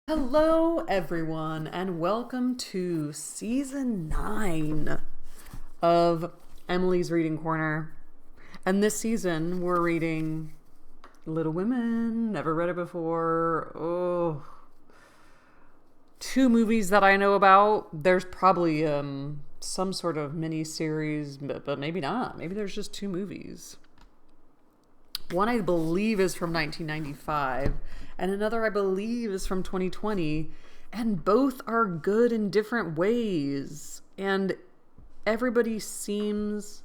Hello, everyone, and welcome to season 9 of Emily's Reading Corner. And this season, we're reading Little Women. Never read it before. Oh, two movies that I know about. There's probably some sort of mini series, but maybe not. Maybe there's just two movies. One I believe is from 1995, and another I believe is from 2020, and both are good in different ways. And everybody seems,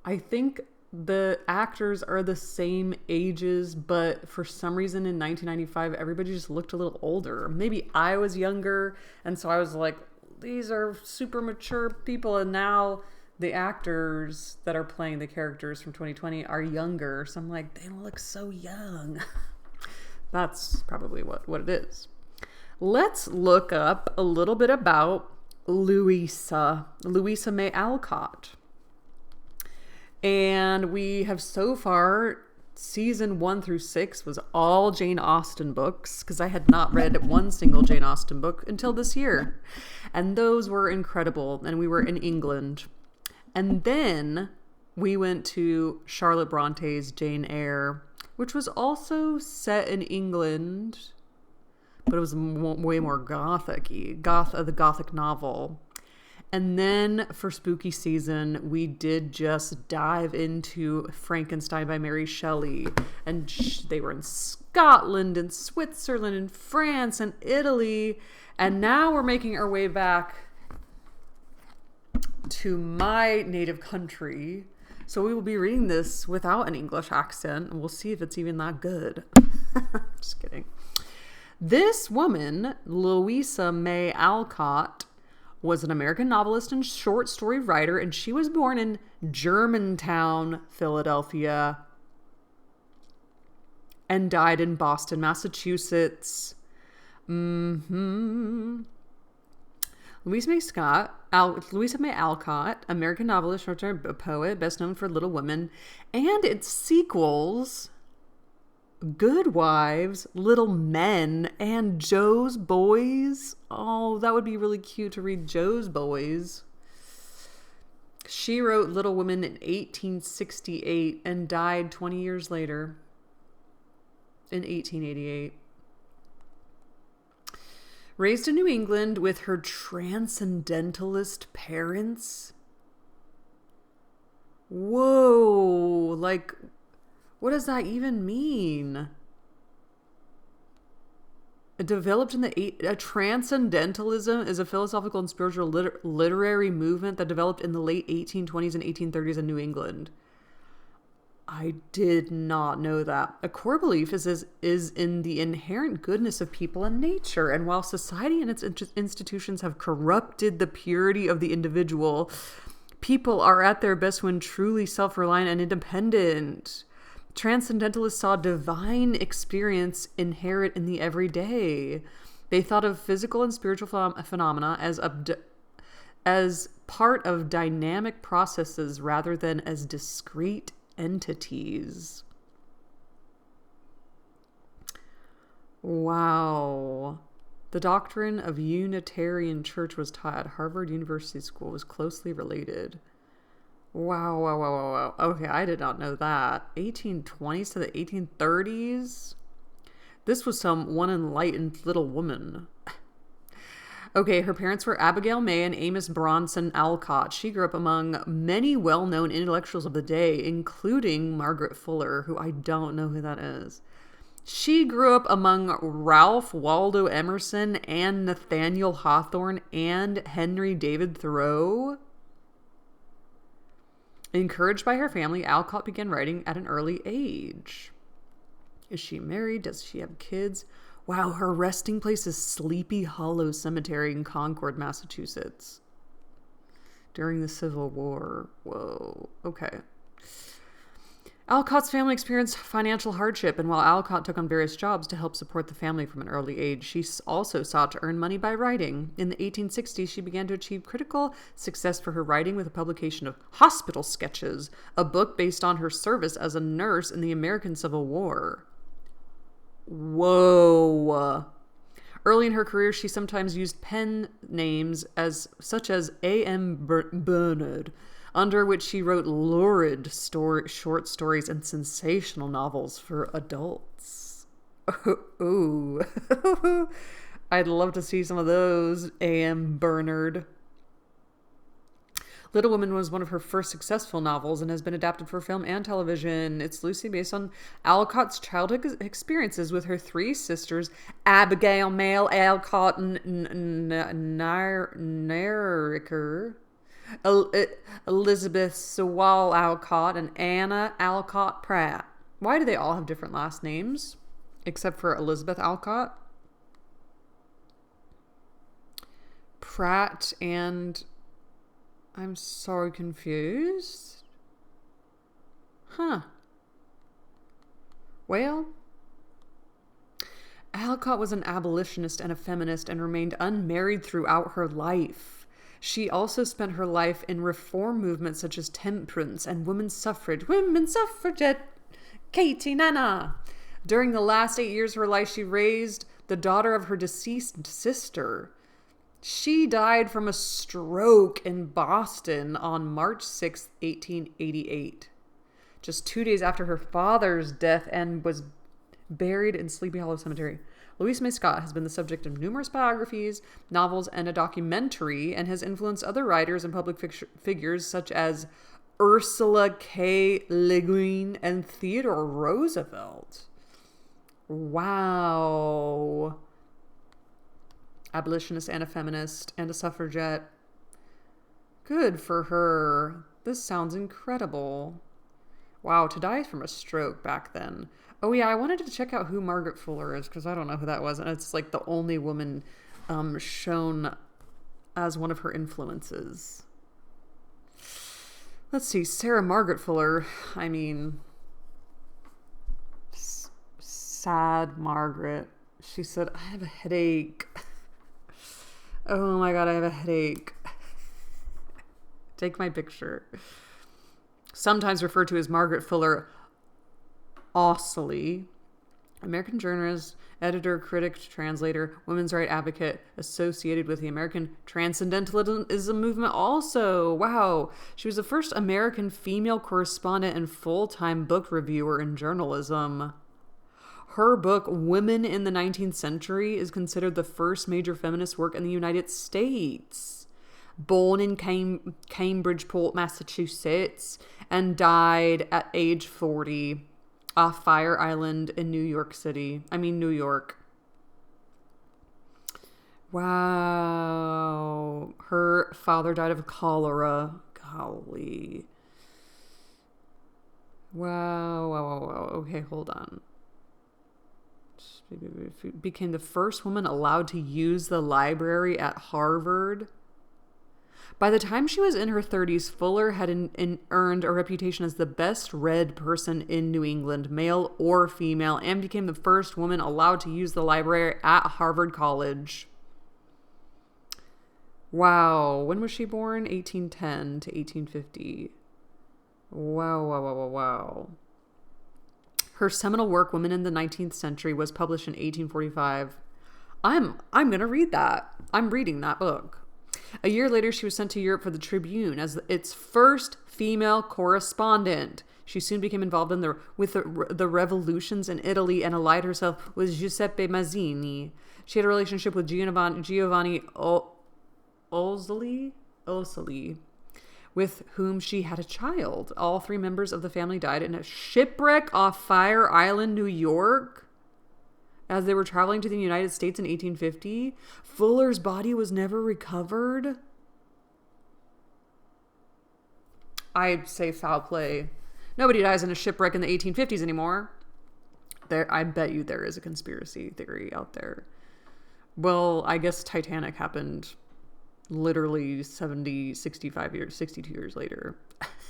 I think the actors are the same ages, but for some reason in 1995, everybody just looked a little older. Maybe I was younger, and so I was like, these are super mature people, and now the actors that are playing the characters from 2020 are younger. So I'm like, they look so young. That's probably what it is. Let's look up a little bit about Louisa May Alcott. And we have so far, season 1 through 6 was all Jane Austen books, because I had not read one single Jane Austen book until this year. And those were incredible. And we were in England. And then we went to Charlotte Bronte's Jane Eyre, which was also set in England, but it was way more gothic-y, the gothic novel. And then for spooky season, we did just dive into Frankenstein by Mary Shelley. And they were in Scotland and Switzerland and France and Italy. And now we're making our way back to my native country. So we will be reading this without an English accent, and we'll see if it's even that good. Just kidding. This woman, Louisa May Alcott, was an American novelist and short story writer, and she was born in Germantown, Philadelphia, and died in Boston, Massachusetts. Louisa May Alcott, American novelist, short story poet, best known for Little Women, and its sequels, Good Wives, Little Men, and Jo's Boys. Oh, that would be really cute to read Jo's Boys. She wrote Little Women in 1868 and died 20 years later in 1888. Raised in New England with her transcendentalist parents. Whoa, like, what does that even mean? It developed in transcendentalism is a philosophical and spiritual literary movement that developed in the late 1820s and 1830s in New England. I did not know that. A core belief is in the inherent goodness of people and nature. And while society and its institutions have corrupted the purity of the individual, people are at their best when truly self-reliant and independent. Transcendentalists saw divine experience inherent in the everyday. They thought of physical and spiritual phenomena as part of dynamic processes rather than as discrete entities. Wow. The doctrine of Unitarian Church was taught at Harvard University School, was closely related. Wow. Okay, I did not know that. 1820s to the 1830s? This was some one enlightened little woman. Okay, her parents were Abigail May and Amos Bronson Alcott. She grew up among many well-known intellectuals of the day, including Margaret Fuller, who I don't know who that is. She grew up among Ralph Waldo Emerson and Nathaniel Hawthorne and Henry David Thoreau. Encouraged by her family, Alcott began writing at an early age. Is she married? Does she have kids? Wow, her resting place is Sleepy Hollow Cemetery in Concord, Massachusetts. During the Civil War. Whoa, okay. Alcott's family experienced financial hardship, and while Alcott took on various jobs to help support the family from an early age, she also sought to earn money by writing. In the 1860s, she began to achieve critical success for her writing with the publication of Hospital Sketches, a book based on her service as a nurse in the American Civil War. Whoa. Early in her career, she sometimes used pen names such as A.M. Bernard, under which she wrote lurid short stories and sensational novels for adults. Ooh. I'd love to see some of those, A.M. Bernard. Little Women was one of her first successful novels and has been adapted for film and television. It's loosely based on Alcott's childhood experiences with her three sisters, Abigail, Male, Alcott, and Nairiker, Elizabeth Sewall Alcott, and Anna Alcott Pratt. Why do they all have different last names? Except for Elizabeth Alcott? Pratt and... I'm so confused. Huh. Well, Alcott was an abolitionist and a feminist and remained unmarried throughout her life. She also spent her life in reform movements such as temperance and women's suffrage. Women's suffragette, Katie Nana. During the last 8 years of her life, she raised the daughter of her deceased sister. She died from a stroke in Boston on March 6, 1888, just 2 days after her father's death, and was buried in Sleepy Hollow Cemetery. Louisa May Scott has been the subject of numerous biographies, novels, and a documentary, and has influenced other writers and public figures such as Ursula K. Le Guin and Theodore Roosevelt. Wow. Abolitionist and a feminist and a suffragette. Good for her. This sounds incredible. Wow, to die from a stroke back then. Oh yeah, I wanted to check out who Margaret Fuller is because I don't know who that was. And it's like the only woman shown as one of her influences. Let's see, Sarah Margaret Fuller. I mean, sad Margaret. She said, I have a headache. Oh my God, I have a headache. Take my picture. Sometimes referred to as Margaret Fuller Ousley, American journalist, editor, critic, translator, women's rights advocate, associated with the American Transcendentalism movement also. Wow. She was the first American female correspondent and full-time book reviewer in journalism. Her book, Women in the 19th Century, is considered the first major feminist work in the United States. Born in Cambridgeport, Massachusetts, and died at age 40 off Fire Island in New York. Wow. Her father died of cholera. Golly. Wow. Okay, hold on. Became the first woman allowed to use the library at Harvard. By the time she was in her 30s, Fuller had earned a reputation as the best read person in New England, male or female, and became the first woman allowed to use the library at Harvard College. Wow. When was she born? 1810 to 1850. Wow. Her seminal work, Women in the 19th Century, was published in 1845. I'm going to read that. I'm reading that book. A year later, she was sent to Europe for the Tribune as its first female correspondent. She soon became involved with the revolutions in Italy and allied herself with Giuseppe Mazzini. She had a relationship with Giovanni Osili, with whom she had a child. All three members of the family died in a shipwreck off Fire Island, New York, as they were traveling to the United States in 1850. Fuller's body was never recovered. I'd say foul play. Nobody dies in a shipwreck in the 1850s anymore. I bet you there is a conspiracy theory out there. Well, I guess Titanic happened literally 62 years later.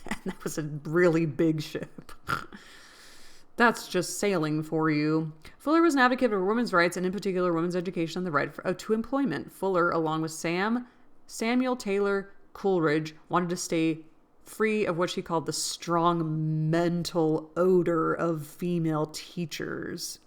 And that was a really big ship. That's just sailing for you. Fuller was an advocate for women's rights, and in particular women's education and the right to employment. Fuller, along with Samuel Taylor Coleridge, wanted to stay free of what she called the strong mental odor of female teachers.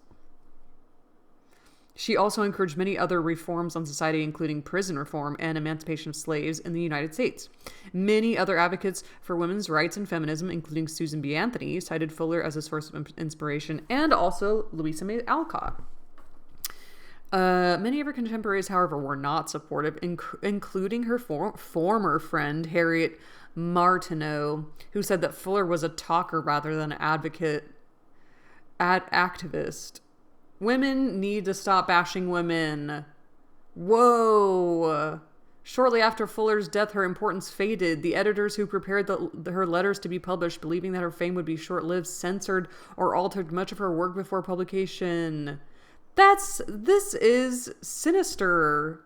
She also encouraged many other reforms on society, including prison reform and emancipation of slaves in the United States. Many other advocates for women's rights and feminism, including Susan B. Anthony, cited Fuller as a source of inspiration, and also Louisa May Alcott. Many of her contemporaries, however, were not supportive, including her former friend, Harriet Martineau, who said that Fuller was a talker rather than an activist. Women need to stop bashing women. Whoa. Shortly after Fuller's death, her importance faded. The editors who prepared her letters to be published, believing that her fame would be short-lived, censored or altered much of her work before publication. This is sinister.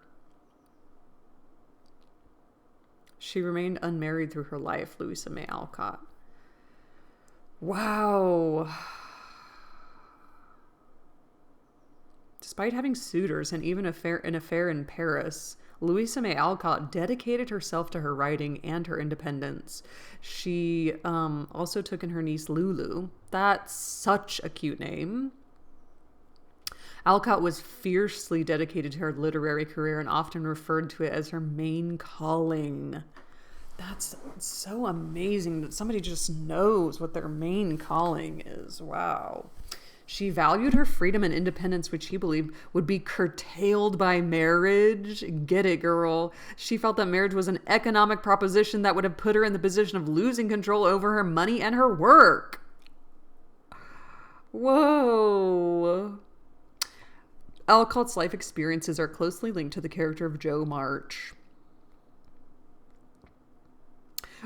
She remained unmarried through her life, Louisa May Alcott. Wow. Despite having suitors and even an affair in Paris, Louisa May Alcott dedicated herself to her writing and her independence. She also took in her niece Lulu. That's such a cute name. Alcott was fiercely dedicated to her literary career and often referred to it as her main calling. That's so amazing that somebody just knows what their main calling is. Wow. She valued her freedom and independence, which she believed would be curtailed by marriage. Get it, girl. She felt that marriage was an economic proposition that would have put her in the position of losing control over her money and her work. Whoa. Alcott's life experiences are closely linked to the character of Jo March.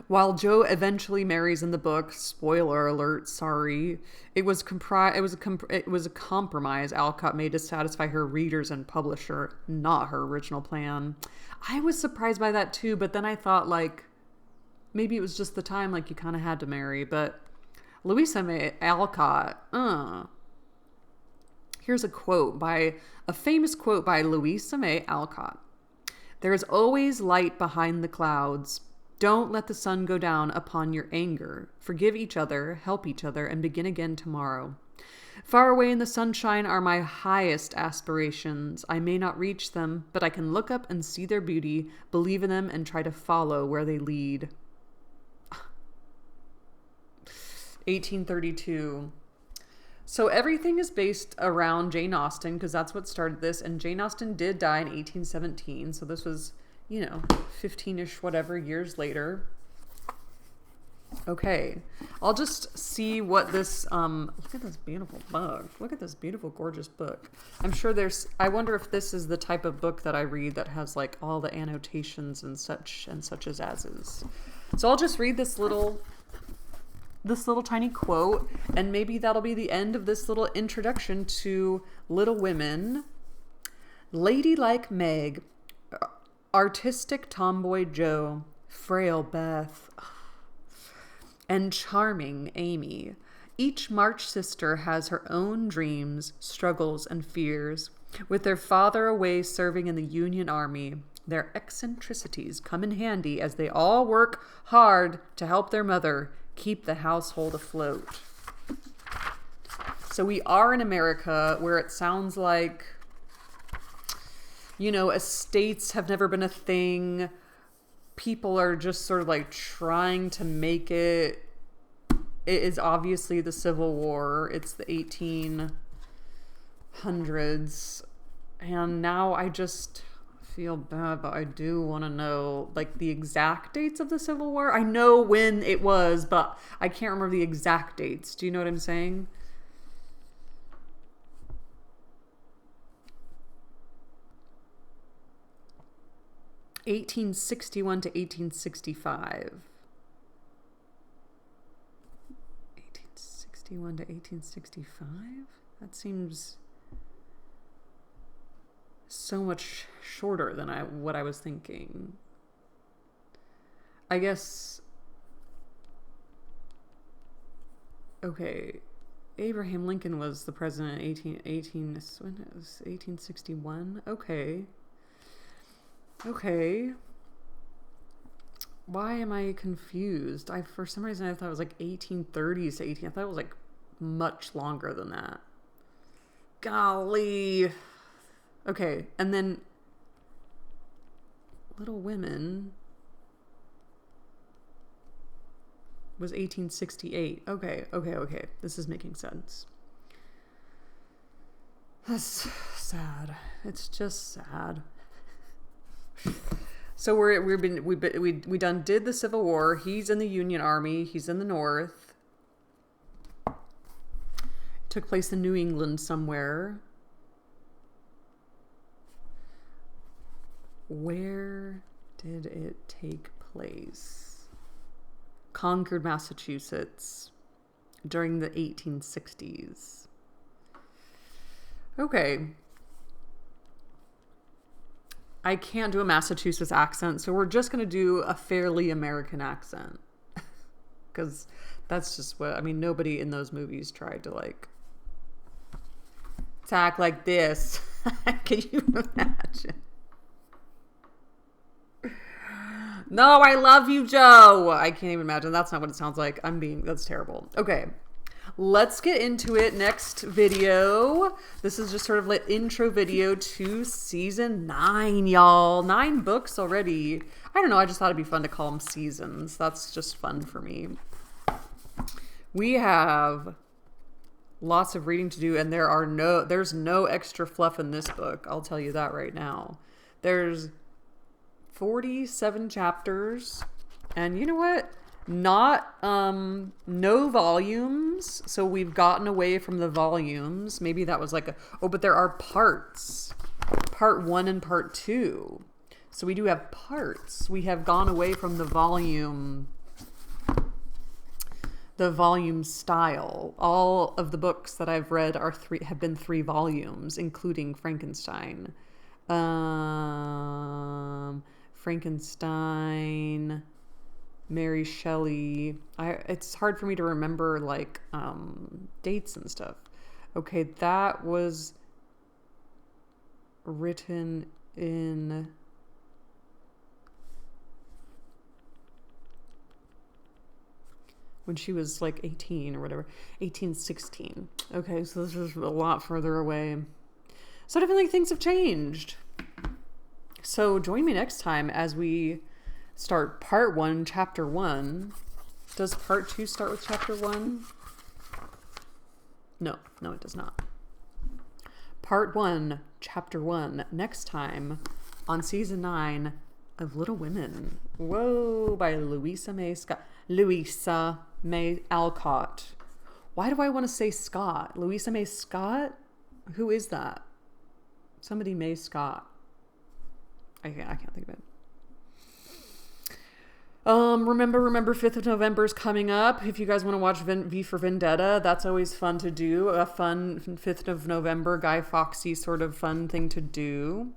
While Jo eventually marries in the book, spoiler alert, sorry, it was a compromise Alcott made to satisfy her readers and publisher, not her original plan. I was surprised by that too, but then I thought, like, maybe it was just the time, like, you kind of had to marry. But Louisa May Alcott, Here's a famous quote by Louisa May Alcott. "There is always light behind the clouds. Don't let the sun go down upon your anger. Forgive each other, help each other, and begin again tomorrow. Far away in the sunshine are my highest aspirations. I may not reach them, but I can look up and see their beauty, believe in them, and try to follow where they lead." 1832. So everything is based around Jane Austen, because that's what started this. And Jane Austen did die in 1817. So this was, 15-ish whatever years later. Okay. I'll just see what this, look at this beautiful book. Look at this beautiful, gorgeous book. I'm sure I wonder if this is the type of book that I read that has like all the annotations and such as is. So I'll just read this little tiny quote, and maybe that'll be the end of this little introduction to Little Women. Ladylike Meg, artistic tomboy Jo, frail Beth, and charming Amy. Each March sister has her own dreams, struggles, and fears. With their father away serving in the Union Army, their eccentricities come in handy as they all work hard to help their mother keep the household afloat. So we are in America, where it sounds like, estates have never been a thing. People are just sort of like trying to make it. It is obviously the Civil War. It's the 1800s. And now I just feel bad, but I do want to know like the exact dates of the Civil War. I know when it was, but I can't remember the exact dates. Do you know what I'm saying? (1861 to 1865). 1861 to 1865? That seems so much shorter than what I was thinking. I guess. Okay, Abraham Lincoln was the president in 1861. Okay. Why am I confused? For some reason I thought it was like 1830s to 18. I thought it was like much longer than that. Golly. Okay, and then Little Women was 1868. Okay. This is making sense. That's sad. It's just sad. So we did the Civil War. He's in the Union Army. He's in the North. It took place in New England somewhere. Where did it take place? Concord, Massachusetts, during the 1860s. Okay. I can't do a Massachusetts accent, so we're just going to do a fairly American accent. Because that's just what, I mean, nobody in those movies tried to, like, act like this. Can you imagine? No, I love you, Joe. I can't even imagine. That's not what it sounds like. That's terrible. Okay. Let's get into it. Next video. This is just sort of like intro video to season 9, y'all. 9 books already. I don't know. I just thought it'd be fun to call them seasons. That's just fun for me. We have lots of reading to do, and there's no extra fluff in this book. I'll tell you that right now. There's 47 chapters, and you know what? No volumes, so we've gotten away from the volumes. Maybe that was like but there are parts. Part 1 and part 2. So we do have parts. We have gone away from the volume style. All of the books that I've read have been 3 volumes, including Frankenstein. Frankenstein, Mary Shelley. It's hard for me to remember like dates and stuff. Okay, that was written in when she was like 18 or whatever, 1816. Okay, so this is a lot further away. So definitely things have changed. So join me next time as we start part 1, chapter 1. Does part 2 start with chapter 1? No, it does not. Part 1, chapter 1, next time on season 9 of Little Women. Whoa, by Louisa May Alcott. Why do I want to say Scott? Louisa May Scott? Who is that? Somebody May Scott. I can't think of it. Remember 5th of November is coming up. If you guys want to watch V for Vendetta, that's always fun to do. A fun 5th of November Guy Fawkes sort of fun thing to do.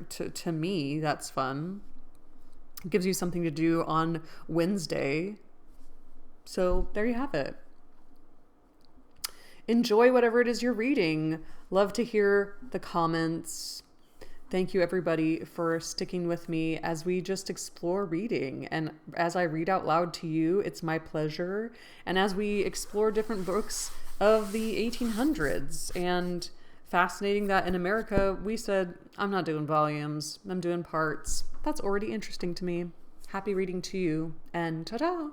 To me, that's fun. It gives you something to do on Wednesday. So there you have it. Enjoy whatever it is you're reading. Love to hear the comments. Thank you, everybody, for sticking with me as we just explore reading. And as I read out loud to you, it's my pleasure. And as we explore different books of the 1800s, and fascinating that in America, we said, I'm not doing volumes, I'm doing parts. That's already interesting to me. Happy reading to you, and ta-da!